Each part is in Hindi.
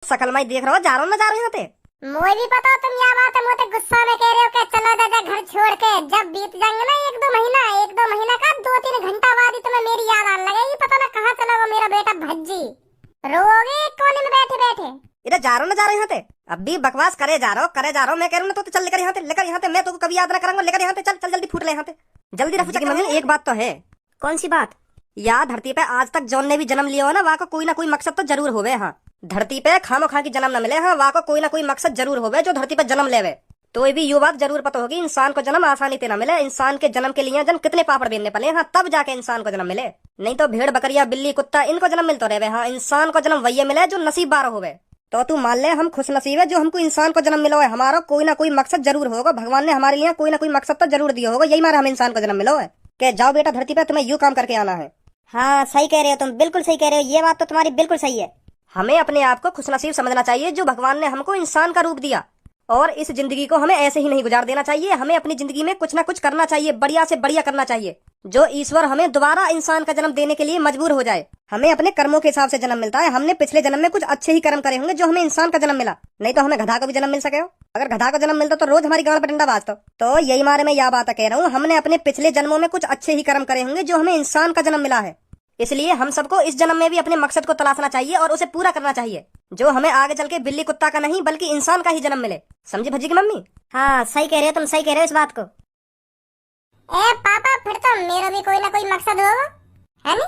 सकल माई देख रहा हो, जा रहा हूँ ना जा रहा हूँ यहाँ पे। मुझे भी पता तुम यहाँ बात है, मुझे गुस्सा में कह रहे हो कि चलो दादा घर छोड़ के। जब बीत जाएंगे ना एक दो महीना का 2-3 घंटा बाद ही तुम्हें मेरी याद आने लगेगी। पता ना कहाँ चला वो मेरा बेटा भज्जी। रोओगे एक कोने में बैठे बैठे। इधर जा रहा हूँ ना जा रहा हूँ यहाँ पे। अब भी बकवास करे जा रहा हूँ मैं कह रहा हूँ ना तो चल लेकर यहाँ पे मैं तो कभी याद ना करूंगा। लेकर यहाँ पे चल चल जल्दी फूट ले यहाँ पे जल्दी रफू। मम्मी एक बात तो है। कौन सी बात? या धरती पे आज तक जौन ने भी जन्म लिया हो ना, वहाँ को कोई ना कोई मकसद तो जरूर होवे। हाँ, धरती पे खामो खा की जन्म न मिले। हाँ, वहाँ को कोई ना कोई मकसद जरूर होवे जो धरती पे जन्म लेवे। तो ये भी ये बात जरूर पता होगी, इंसान को जन्म आसानी से न मिले। इंसान के जन्म के लिए जन कितने पापड़ बेलने पड़े। हाँ, तब जाके इंसान को जन्म मिले। नहीं तो भेड़ बकरिया बिल्ली कुत्ता इनको जन्म मिलता रहे। हाँ, इंसान को जन्म वही मिले जो नसीब बार होवे। तो तू मान ले हम खुश नसीब है जो हमको इंसान को जन्म मिलो है। हमारा कोई ना कोई मकसद जरूर होगा। भगवान ने हमारे लिए कोई ना कोई मकसद तो जरूर दिया होगा। यही मारे हम इंसान को जन्म मिलो है कि जाओ बेटा धरती पे तुम्हें यूं काम करके आना है। हाँ सही कह रहे हो तुम, बिल्कुल सही कह रहे हो। ये बात तो तुम्हारी बिल्कुल सही है। हमें अपने आप को खुशनसीब समझना चाहिए जो भगवान ने हमको इंसान का रूप दिया। और इस जिंदगी को हमें ऐसे ही नहीं गुजार देना चाहिए। हमें अपनी जिंदगी में कुछ ना कुछ करना चाहिए, बढ़िया से बढ़िया करना चाहिए, जो ईश्वर हमें दोबारा इंसान का जन्म देने के लिए मजबूर हो जाए। हमें अपने कर्मों के हिसाब से जन्म मिलता है। हमने पिछले जन्म में कुछ अच्छे ही कर्म करे होंगे जो हमें इंसान का जन्म मिला। नहीं तो हमें गधा को भी जन्म मिल सके हो। अगर गधा को जन्म मिलता तो रोज हमारी गांड पर डंडा बाजता। तो यही मारे मैं यह बात कह रहा हूँ, हमने अपने पिछले जन्मों में कुछ अच्छे ही कर्म करे होंगे जो हमें इंसान का जन्म मिला है। इसलिए हम सबको इस जन्म में भी अपने मकसद को तलाशना चाहिए और उसे पूरा करना चाहिए, जो हमें आगे चल के बिल्ली कुत्ता का नहीं बल्कि इंसान का ही जन्म मिले। समझी भज्जी की मम्मी? हाँ सही कह रहे हो तुम, सही कह रहे हो इस बात को। ए पापा फिर तो मेरा भी कोई ना कोई मकसद होगा, है नहीं?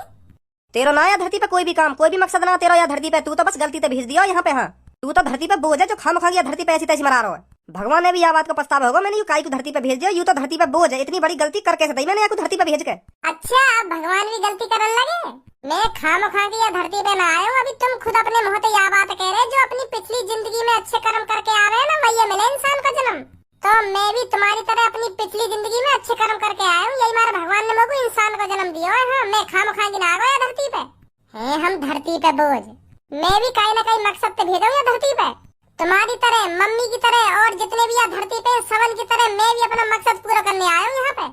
तेरा ना या धरती पे कोई भी काम, कोई भी मकसद ना तेरा या धरती पे। तू तो बस गलती से भेज दिया यहाँ पे। हाँ, तू तो धरती पे बोझ है जो खाम खा गया धरती पे ऐसी तैसी मरा रहा है। भगवान ने भी यह बात को पछतावा होगा, मैंने यू काई को धरती पे भेज दिया। यू तो धरती पे बोझ है, इतनी बड़ी गलती कर कैसे दी मैंने या धरती पे भेज के। अच्छा अब भगवान भी गलती करने लगे। मैं खाम खा के या धरती पे ना आया हूँ। अभी तुम खुद अपने मुंह से यह बात कह रहे जो अपनी पिछली जिंदगी में अच्छे कर्म करके आ रहे हैं ना, वही मिले इंसान का जन्म। तो मैं भी तुम्हारी तरह अपनी पिछली जिंदगी में अच्छे कर्म करके आया हूँ। यही मारे भगवान ने मुझको इंसान को जन्म दिया है। हाँ, मैं खाम खा के ना आ गया धरती पे। है हम धरती पे बोझ, मैं भी कहीं ना कहीं मकसद पे भेजा हूँ या धरती पे। तुम्हारी तरह, मम्मी की तरह और जितने भी या धरती पे सबन की तरह मैं भी अपना मकसद पूरा करने आया हूँ यहाँ पे।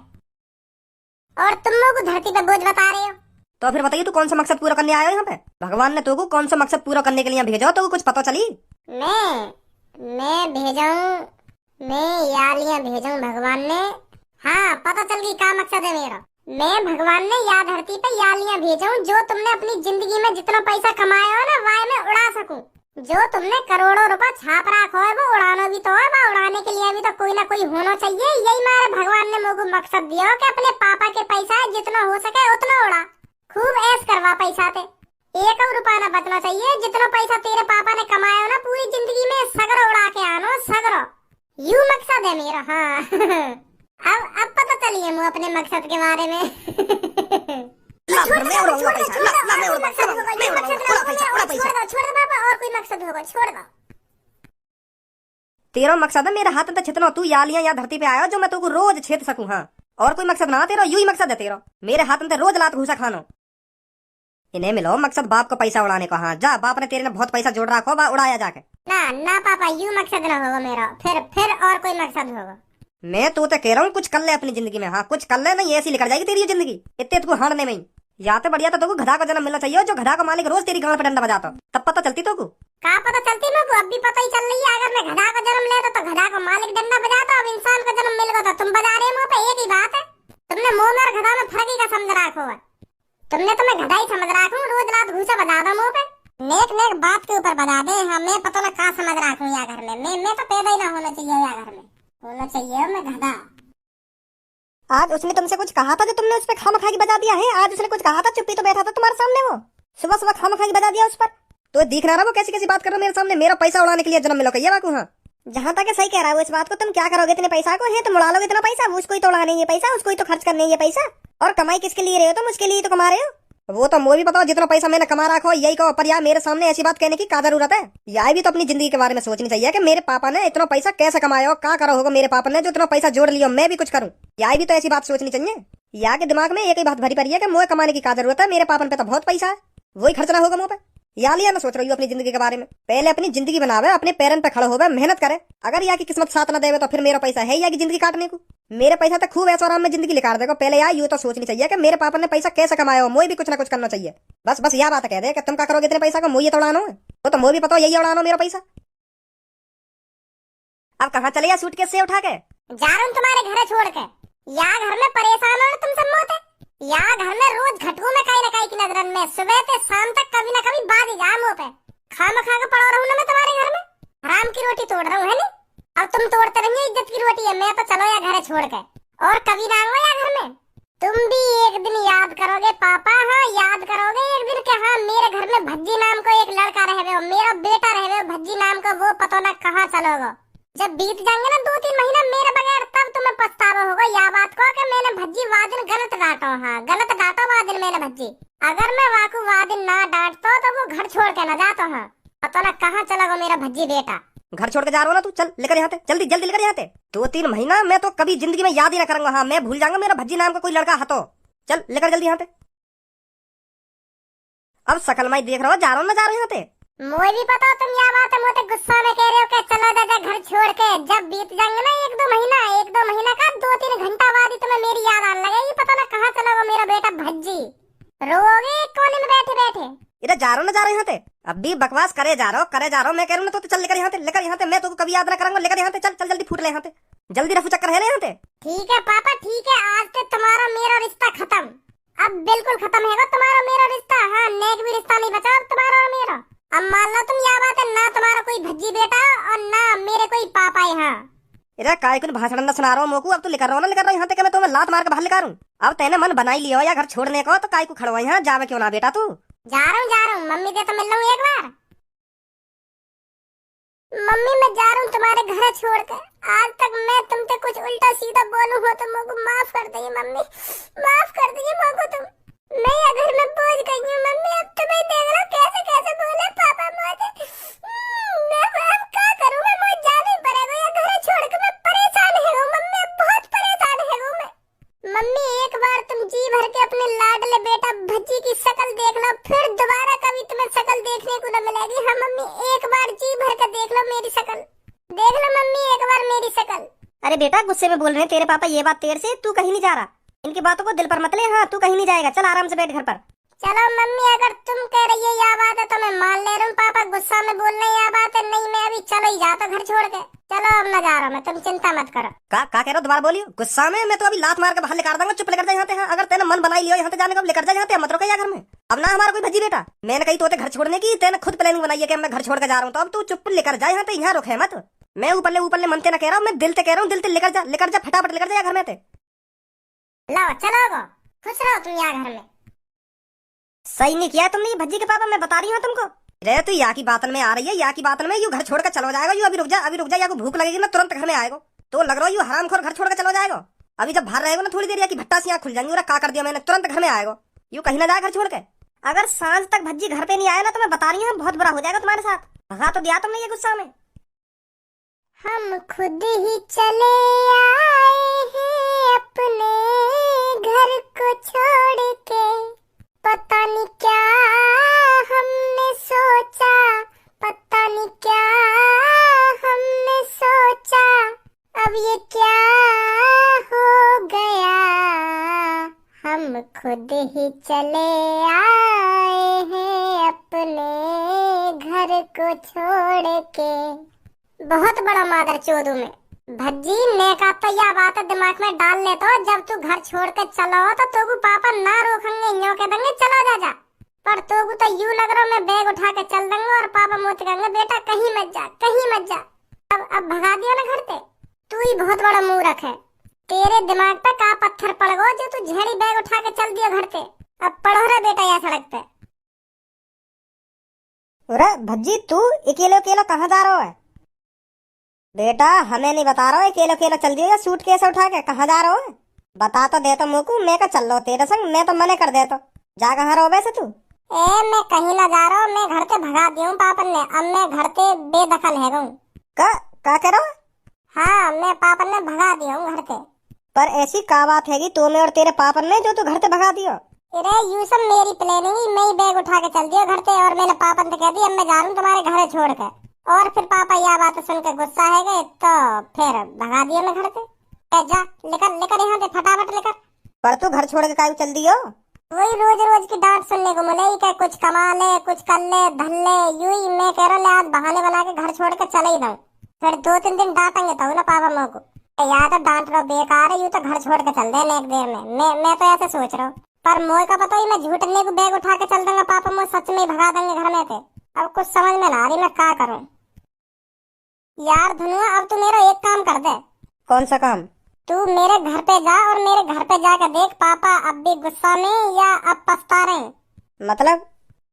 और तुम लोग को धरती पे बोझ बता रहे हो। तो फिर बताइए तू कौन सा मकसद पूरा करने आया हो यहाँ पे? भगवान ने तुमको कौन सा मकसद पूरा करने के लिए भेजा हो तो कुछ पता चली? मैं भेजा हूँ, मैं यालियां भेजा हूँ भगवान ने। हाँ पता चल गई क्या मकसद है मेरा। मैं भगवान ने या धरती पे यालियां भेजा हूँ जो तुमने अपनी जिंदगी में जितना पैसा कमाया हो ना वह मैं उड़ा सकूं। जो तुमने करोड़ों रुपए छाप रखा है वो उड़ाना भी तो है। वह उड़ाने के लिए भी तो कोई ना कोई होना चाहिए। यही मेरे भगवान ने मुझको मकसद दिया हो कि अपने पापा के पैसा जितना हो सके उतना उड़ा, खूब ऐश करवा पैसा थे। एक और रुपया न बचना चाहिए। जितना पैसा तेरे पापा ने कमाया हो ना पूरी जिंदगी में सगरो उड़ा के आनो, सगरो। यू मकसद है मेरा। हाँ अब पता चलिए मुझे अपने मकसद के बारे में। छोड़ दो। तेरा मकसद है मेरे हाथ में छितना तू यालियां या धरती पे आया जो मैं तुमको रोज छेद सकूं। हाँ, और कोई मकसद ना तेरा, यू ही मकसद है तेरा। मेरे हाथ में रोज लात घुसा खानो। इन्हें मिलो मकसद बाप को पैसा उड़ाने का। हाँ जा, बाप ने तेरे ने बहुत पैसा जोड़ रखा हो, उड़ाया जाके। ना पापा यू मकसद ना होगा मेरा। फिर और कोई मकसद होगा। मैं तो कह रहा हूँ कुछ कर ले अपनी जिंदगी में। हाँ कुछ कर ले, नहीं ऐसी निकल जाएगी तेरी जिंदगी इतने तुमको हारने में ही। या तो बढ़िया तो तुमको गधा का जन्म मिलना चाहिए जो गधा का मालिक रोज तेरी गांड पर डंडा बजाता, तब पता चलती तुमको। क्या पता चलती मुझको? अब भी पता ही चल रही है। अगर मैं गधा का जन्म लेता तो गधा का मालिक डंडा बजाता। अब इंसान का जन्म मिल गया तो तुम बजा रहे मुंह पे। एक ही बात है। तुमने मुंह में और गधा में फर्क ही का समझ रखो है। तुमने तो मैं गधा ही समझ रखा हूँ, रोज रात घूसा बजा दो मुंह पे। नेक बात के ऊपर बजा दे। हाँ मैं पता ना कहाँ समझ रखा हूँ। या घर में मैं तो पैदा ही ना होना चाहिए। या घर में होना चाहिए मैं गधा। आज उसने तुमसे कुछ कहा था जो तुमने उस पर खामखा की बजा दिया है? आज उसने कुछ कहा था, चुप्पी तो बैठा था तुम्हारे सामने, वो सुबह खामखा की बजा दिया उस पर। तो दिख रहा वो कैसी कैसी बात कर रहा मेरे सामने। मेरा पैसा उड़ाने के लिए जन्म मिलो कहिए बाकू। हाँ जहाँ तक सही कह रहा है इस बात को। तुम क्या करोगे इतने पैसा को? है तुम उड़ा लोगे इतना पैसा? उसको ही तो उड़ाने ये पैसा, उसको ही तो खर्च करने ये पैसा। और कमाई किसके लिए रहे हो तुम? उसके लिए तो कमा रहे हो। वो तो मुझे भी बताओ, जितना पैसा मैंने कमा रखा हो यही कहो, पर यार मेरे सामने ऐसी बात कहने की क्या जरूरत है? यार भी तो अपनी जिंदगी के बारे में सोचनी चाहिए कि मेरे पापा ने इतना पैसा कैसे कमाया हो, क्या करा होगा मेरे पापा ने जो इतना पैसा जोड़ लिया, मैं भी कुछ करूं। यार भी तो ऐसी बात सोचनी चाहिए। यार के दिमाग में एक ही बात भरी पड़ी है कि मुझे कमाने की क्या जरूरत है, मेरे पापा पे तो बहुत पैसा है, वही खर्चना होगा मुझ पे। या लिया ना सोच रही हूँ अपनी जिंदगी के बारे में। पहले अपनी जिंदगी बनावे, अपने पैरन पे खड़े होवे, मेहनत करे। अगर या की किस्मत साथ न देवे तो फिर मेरा पैसा है या की जिंदगी काटने को। मेरे पैसा तो खूब ऐसा आराम में जिंदगी निकाल देगा। पहले यार यूँ तो सोचनी चाहिए कि मेरे पापा ने पैसा कैसे कमाया हो, मुझे भी कुछ ना कुछ करना चाहिए। बस बस यह बात कह दे कि तुम क्या करोगे इतने पैसा का, मुझे तो उड़ानो है। तो मुझे भी पता हो यही उड़ानो मेरा पैसा। अब कहाँ चले या सूटकेस से उठा के? जा रहा हूँ तुम्हारे घर छोड़ के। या घर में परेशान हो तुम सब मोते, या घर में रोज घटू में कहीं ना कहीं की नजरन में सुबह से शाम तक कभी ना कभी बात ही जा मुंह पे। खाम खा के पड़ा रहूं ना मैं तुम्हारे घर में, हराम की रोटी तोड़ रहा हूँ है नी। अब तुम तोड़ते रहिए इज्जत की रोटी है, मैं तो चलो या घर छोड़ के, और कभी ना आऊंगा या घर में। तुम भी एक दिन याद करोगे पापा, हाँ याद करोगे एक दिन के हाँ मेरे घर में भज्जी नाम को एक लड़का रहे हो, मेरा बेटा रहे हो भज्जी नाम का, वो पता ना कहाँ चलोगे। जब बीत जाएंगे ना 2-3 महीना मेरे बगैर, तब तुम्हें पछतावा होगा या बात को कि मैंने भज्जी वादिन गलत डांटा। हाँ गलत डांटा वादिन मैंने भज्जी, अगर मैं वाकू वादिन ना डांटता तो वो घर छोड़ के ना जाता। हाँ पता ना कहाँ चला गो मेरा भज्जी बेटा। घर छोड़ के जा रहा हो ना तू, चल लेकर यहाँ से, जल्दी जल्दी लेकर यहाँ से। 2-3 महीना मैं तो कभी जिंदगी में याद ही ना करूंगा। हाँ मैं भूल जाऊंगा मेरा भज्जी नाम का कोई लड़का है तो। चल लेकर जल्दी यहाँ से। अब सकल माई देख रहा हो, जा रहा हूँ ना जा रहा हूँ यहाँ से। मुझे भी पता तुम यह बात है मुझे गुस्सा में कह रहे हो कि चलो दादा घर छोड़ के। जब बीत जाएंगे ना 1-2 महीना का 2-3 घंटा बाद ही तुम्हें मेरी याद आने लगेगी, पता ना कहाँ चला गया मेरा बेटा भज्जी। रोओगे एक कोने में बैठे बैठे। इधर जा रहा हूँ ना जा रहा हूँ यहाँ से। अब भी बकवास करे जा रहा हूँ मैं कह रहा हूँ ना, तो चल लेकर यहाँ से, लेकर यहाँ से। मैं तो कभी याद ना करूंगा, लेकर यहाँ से चल चल जल्दी फूट ले यहाँ से, जल्दी रफू चक्कर है ना यहाँ से। ठीक है पापा ठीक है, आज से तुम्हारा मेरा रिश्ता खत्म, अब बिल्कुल खत्म है तुम्हारा मेरा रिश्ता। हाँ नेक भी रिश्ता नहीं बचा अब तुम्हारा और मेरा। अब मान लो तुम यह बात है, ना तुम्हारा कोई भज्जी बेटा और ना मेरे कोई पापा यहाँ। इधर काय कुछ भाषण न सुना रहा हूँ मोकू, अब तो लेकर रहा हूँ ना लेकर रहा हूँ यहाँ से, मैं तुम्हें लात मार के बाहर लेकर हूँ। अब तेने मन बनाई लिया हो या घर छोड़ने को, तो काय को खड़वा यहाँ जावे क्यों ना बेटा तू। जा रहा हूँ मम्मी से तो मिल लूँ एक बार। मम्मी मैं जा रहा हूँ तुम्हारे घर छोड़ के। आज तक मैं तुमसे कुछ उल्टा सीधा बोलूँ हो तो मुझको माफ कर दीजिए मम्मी, माफ कर दीजिए मुझको तुम। मैं अगर मैं बोझ गई हूँ मम्मी, अब तुम्हें देख लो कैसे कैसे बोले पापा मुझे। मैं अब क्या करूँ, मैं मुझे जाना ही पड़ेगा या घर छोड़ के। मैं परेशान है हूँ मम्मी, बहुत परेशान है हूँ मैं। मम्मी एक बार तुम जी भर के अपने लाडले बेटा भज्जी की शक्ल देख लो, फिर दोबारा कभी तुम्हें शक्ल देखने को न मिलेगी। हाँ मम्मी एक बार जी भर के देख लो मेरी शक्ल, देख लो मम्मी एक बार मेरी शक्ल। अरे बेटा गुस्से में बोल रहे हैं तेरे पापा ये बात तेरे से, तू कहीं नहीं जा रहा, इनकी बातों को दिल पर मत ले। हाँ तू कहीं नहीं जाएगा, चल आराम से बैठ घर पर। चलो मम्मी अगर तुम कह रही है यह बात है तो मैं मान ले रहा हूँ। पापा गुस्सा में बोल रहे हैं यह बात है, नहीं मैं अभी चलो ही जाता घर छोड़ के। चलो अब मैं जा रहा हूँ, मैं तुम चिंता मत करो। का कह रहे हो, दोबारा बोलियो। गुस्सा में मैं तो अभी लात मार के बाहर लेकर दूंगा, चुप लेकर जा यहाँ से। हाँ अगर तेने मन बनाई लियो यहाँ से जाने का, लेकर जा यहाँ से, मत रोके घर में। अब ना हमारा कोई भज्जी बेटा, मैंने कही तो घर छोड़ने की, तेने खुद प्लानिंग बनाई है कि मैं घर छोड़ के जा रहा हूँ, तो अब तू चुप लेकर जा यहाँ से, यहाँ रुके मत। मैं ऊपर ले मनते ना कह रहा हूँ, मैं दिल से कह रहा हूँ, दिल से लेकर जा फटाफट लेकर जा घर में। लो चलो गो, खुश रहो तुम यहाँ घर में। सही नहीं किया तुमने ये भज्जी के पापा, मैं बता रही हूँ तुमको। रे तू या की बातन में आ रही है, या की बातन में यू घर छोड़ कर चलो जाएगा। यू अभी रुक जा, या को भूख लगेगी ना तुरंत घर में आएगा, तो लग रहा है यू हरामखोर घर छोड़ कर चलो जाएगा। अभी जब बाहर रहेगा ना थोड़ी देर, या की भट्टा से यहाँ खुल जाएंगी, का कर दिया मैंने, तुरंत घर में आएगा। यू कहीं ना जाए घर छोड़ के। अगर सांझ तक भज्जी घर पे नहीं आया ना, तो मैं बता रही हूँ बहुत बुरा हो जाएगा तुम्हारे साथ। भगा तो दिया तुमने ये गुस्सा में। हम खुद ही चले आए हैं अपने घर को छोड़ के, पता नहीं क्या हमने सोचा, पता नहीं क्या हमने सोचा, अब ये क्या हो गया। हम खुद ही चले आए हैं अपने घर को छोड़ के। बहुत बड़ा मादर चोदू में भज्जी ने का तो यह बात दिमाग में डाल ले, तो जब तू घर छोड़ के चलो तो तोगु पापा ना रोकेंगे, यूं कह देंगे चलो जा। पर तोगु तो यूं लग रहा मैं बैग उठा के चल देंगे और पापा मुझे कहेंगे बेटा कहीं मत जा, कहीं मत जा। अब भगा दिया ना घर से। तू ही बहुत बड़ा मुंह रखे, तेरे दिमाग पे का पत्थर पड़ गो जो तू झेड़ी बैग उठा के चल दिया घर से। अब पढ़ो रे बेटा यहाँ सड़क पे। अरे भज्जी तू अकेले कहाँ जा रहा है बेटा? हमें नहीं बता रहा है, अकेले चल दियो या सूटकेस उठा के कहाँ जा रहा है? बता तो दे तो मुझको, मैं का चल रहा हूँ तेरे संग, मैं तो मने कर दे तो। जा कहाँ रहो वैसे तू? मैं कहीं ना जा रहा हूँ, मैं घर से भगा दिया हूँ पापन ने, अब मैं घर से बेदखल है गूँ। का कह रहा हूँ? हाँ मैं पापन ने भगा दिया हूँ घर से। पर ऐसी का बात है कि तुम्हें और तेरे पापन ने जो तू घर से भगा दियो? अरे यू सब मेरी प्लानिंग ही, मैं ही बैग उठा के चल दिया घर से, और मैंने पापन से कह दिया अब मैं जा रहा हूँ तुम्हारे घर छोड़ के। और फिर पापा यह बात सुन के गुस्सा है गए, तो फिर भगा दिया मैं घर से। जा लेकर लेकर यहाँ से फटाफट लेकर। पर तू घर छोड़ के काहे चल दियो? वही रोज रोज की डांट सुनने को मिलेगी कि कुछ कमा ले, कुछ कर ले, धन ले। यूं ही मैं कह रहा ले आज बहाने बना के घर छोड़ के चले ही जाऊं। फिर 2-3 दिन डांटेंगे तो ना पापा मेरे को, यार तो डांट रहा बेकार है, यूं तो घर छोड़ के चल देना एक देर में। मैं तो ऐसे सोच रहा हूँ, पर मोह का पता ही मैं झूठने को बैग उठा के चल दूंगा, पापा मोह सच में ही भगा देंगे घर में थे। अब कुछ समझ में ना आ रही मैं क्या करूँ। यार धनुआ अब तू मेरा एक काम कर दे। कौन सा काम? तू मेरे घर पे जा और मेरे घर पे जाकर देख पापा अब भी गुस्सा में या अब पछता रहे हैं। मतलब?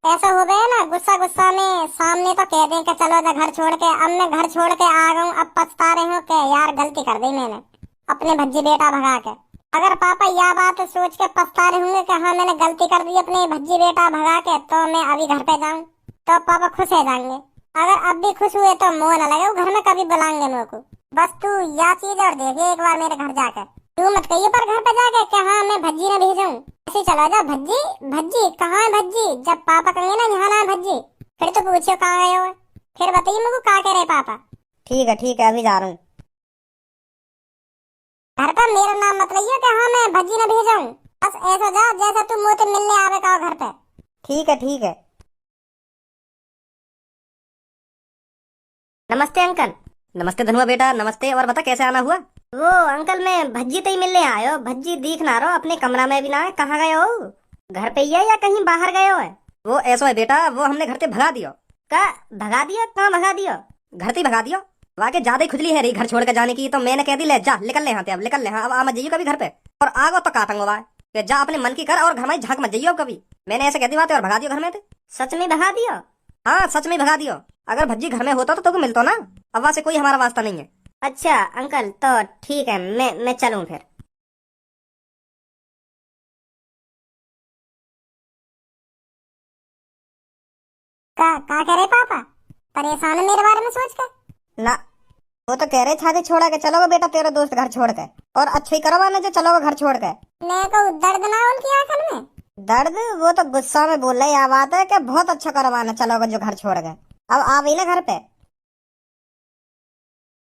ऐसा हो गया ना, गुस्सा गुस्सा में सामने तो कह दें कि चलो जा घर छोड़ के। अब मैं घर छोड़ के आ गया हूँ, अब पछता रहे हो कि यार गलती कर दी मैंने अपने भज्जी बेटा भगा के। अगर पापा यह बात सोच के पछता रहे होंगे कि हाँ मैंने गलती कर दी अपने भज्जी बेटा भगा के, तो मैं अभी घर पे जाऊँ तो पापा खुश हो जाएंगे। अगर अब भी खुश हुए तो मोह न लगे, घर में कभी बुलाएंगे मेरे को। बस तू यह चीज और देखिए एक बार मेरे घर जाकर। तू मत कहिए पर घर पे जाके कि हाँ मैं भज्जी ने भेजूं। ऐसे चला जा, भज्जी भज्जी कहाँ है भज्जी? जब पापा कहेंगे ना यहाँ ना भज्जी, फिर तो पूछियो कहाँ गए हो, फिर बताइए मेरे को कहाँ कह रहे पापा। ठीक है अभी जा रहा हूँ। घर पर मेरा नाम मत लियो कि हाँ मैं भज्जी ने भेजा हूँ। बस ऐसा जा जैसा तू मुझे मिलने आवे का घर पे। ठीक है। नमस्ते अंकल। नमस्ते धनुआ बेटा, नमस्ते। और बता कैसे आना हुआ? वो अंकल मैं भज्जी तो ही मिलने आयो, भज्जी दिख ना रहो, अपने कमरा में भी ना है। कहाँ गए हो? घर पे ही है या कहीं बाहर गए हो? वो ऐसा है बेटा, वो हमने घर से भगा दियो। का भगा दियो? कहाँ भगा दियो? घर से भगा दियो। वाकई ज्यादा ही खुजली है रही घर छोड़ के जाने की, तो मैंने कह दी ले जा निकल ले यहाँ से, अब निकल ले। हाँ अब आ मत जाइयो कभी घर पे, और आगो तो काटंगो बा कि जा अपने मन की कर और घर में झांक मत जाइयो कभी। मैंने ऐसे कह दी बात और भगा दियो घर में थे। सच में भगा दियो? हाँ सच में भगा दियो। अगर भज्जी घर में होता तो तुमको मिलतो ना, अब वहाँ से कोई हमारा वास्ता नहीं है। अच्छा अंकल तो ठीक है, मैं चलूँ फिर। का कह रहे पापा? परेशान है मेरे बारे में सोच कर? ना वो तो कह रहे छाते छोड़ा के चलोगे बेटा तेरा दोस्त घर छोड़ के, और अच्छा ही करो वाले जो चलोगे घर छोड़ के। मैं को दर्द ना उनकी आंखों में? दर्द? वो तो गुस्सा में बोल रहे यह बात है कि बहुत अच्छा करवाना चलोगे जो घर छोड़ गए। अब आ गई ना घर पे,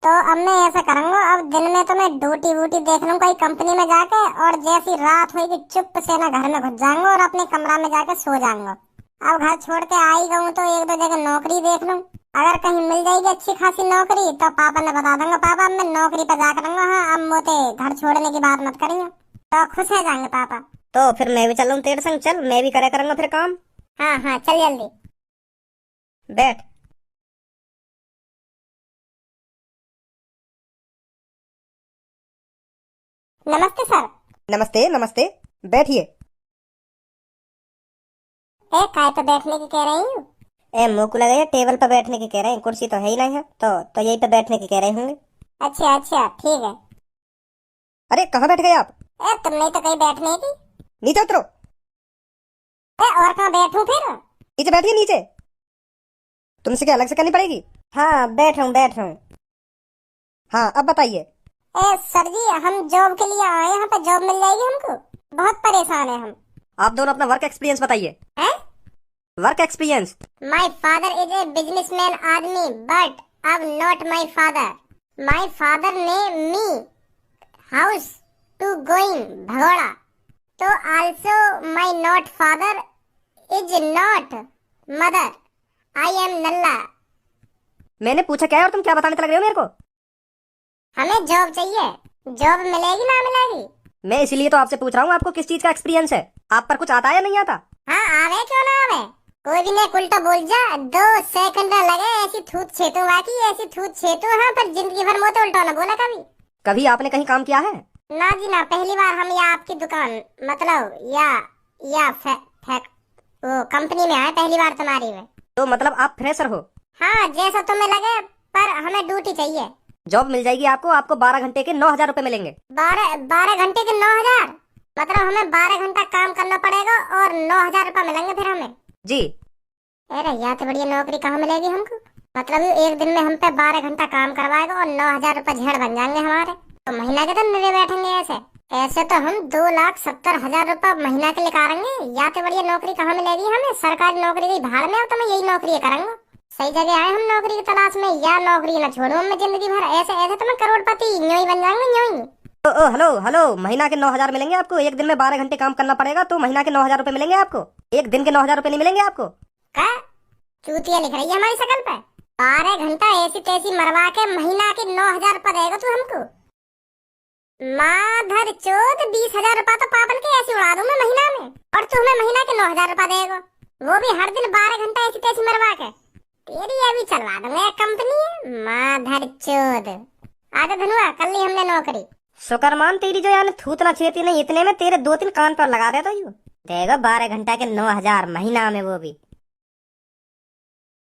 तो अब मैं ऐसा करूंगा, अब दिन में तो मैं ड्यूटी वूटी देख लूँ कोई कंपनी में जाके, और जैसी रात होगी चुप से ना घर में घुस जाऊंगा और अपने कमरा में जाके सो जाऊंगा। अब घर छोड़ के आ ही गऊँ तो 1-2 जगह नौकरी देख लूँ। अगर कहीं मिल जाएगी अच्छी खासी नौकरी तो पापा ने बता दूंगा, पापा अब मैं नौकरी पे जा करूंगा। हाँ अब मोते घर छोड़ने की बात मत करिए, तो खुश हो जाएंगे पापा। तो फिर मैं भी चलूँ तेरे संग? चल मैं भी करे करूंगा फिर काम। हाँ चल जल्दी बैठ। नमस्ते सर। नमस्ते बैठिए। काय पे बैठने की कह रही हूँ? ए मुँह को लगा टेबल पर बैठने की कह रहे हैं, कुर्सी तो है ही नहीं है, तो यहीं पे बैठने की कह रहे होंगे। अच्छा ठीक है। अरे कहाँ बैठ गए आप? तुमने तो कहीं बैठने की। नीचे उतरो। और कहाँ बैठूं फिर? नीचे बैठिए नीचे। तुमसे क्या अलग से करनी पड़ेगी? हाँ बैठ रहा हूँ। हाँ अब बताइए। सर जी हम जॉब के लिए आए, यहाँ पे जॉब मिल जाएगी हमको? बहुत परेशान है हम। आप दोनों अपना वर्क एक्सपीरियंस बताइए। Work experience? My father is a businessman आदमी, बट अब not my father. My father ने मी हाउस टू गोइंग भगोड़ा, तो also my not father is not mother. I am नल्ला। मैंने पूछा क्या है और तुम क्या बताने लग रहे हो मेरे को? हमें जॉब चाहिए। जॉब मिलेगी ना मिलेगी? मैं इसीलिए तो आपसे पूछ रहा हूँ आपको किस चीज का एक्सपीरियंस है। आप पर कुछ आता है या नहीं आता? हाँ आवे क्यों ना आवे, कोई भी नहीं उल्टा बोल जा। 2 सेकंड लगे ऐसी थूत छेतू बाकी, ऐसी थूत छेतू। हाँ पर जिंदगी भर मोते उल्टा ना बोला कभी आपने कहीं काम किया है? ना जी ना, पहली बार हम या आपकी दुकान मतलब या वो कंपनी में आए पहली बार तुम्हारी में। तो मतलब आप फ्रेशर हो? हाँ जैसा तुम्हें लगे, पर हमें ड्यूटी चाहिए। जॉब मिल जाएगी आपको 12 घंटे के 9,000 रुपए मिलेंगे। 12 घंटे के 9,000? मतलब हमें 12 घंटा काम करना पड़ेगा और 9,000 रुपए मिलेंगे फिर हमें? जी। अरे यार तो बढ़िया नौकरी कहाँ मिलेगी हमको? मतलब एक दिन में हम पे 12 घंटा काम करवाएगा और 9,000 रुपए झेड़ बन जाएंगे हमारे, तो महीना के दिन मिले बैठेंगे। ऐसे तो हम 2,70,000 रुपए महीना के निकालेंगे। या तो बढ़िया नौकरी कहाँ मिलेगी हमें? सरकारी नौकरी की भाड़ में, तो मैं यही नौकरी करूंगा। सही जगह आए हम नौकरी की तलाश में, या नौकरी न छोड़ू मैं जिंदगी भर। ऐसे तो मैं करोड़पति यूं ही बन जाऊंगा यूं ही। ओ हेलो हेलो, महीना के 9,000 मिलेंगे आपको। एक दिन में 12 घंटे काम करना पड़ेगा तो महीना के 9,000 रुपए मिलेंगे आपको। एक दिन के 9,000 रुपए नहीं मिलेंगे आपको। क्या चूतिया लिख रही है हमारी शकल पे? 12 घंटा ऐसी तैसी मरवा के महीना के 9,000 रुपए देगा तू हमको? माधर चोद, 20,000 रुपया तो पापन के ऐसे उड़ा दूं मैं महीना में, और तू हमें महीना के 9,000 रुपया देगा, वो भी हर दिन 12 घंटा ऐसी तैसी मरवा के। तेरी अभी चलवा दूंगा एक कंपनी, माधर चोद। आजा धनुआ, कर ली हमने नौकरी। शुक्रमान तेरी जो यानी थूतना छेती नहीं, इतने में तेरे 2-3 कान पर लगा देता यू। देगा 12 घंटा के 9,000 महीना में, वो भी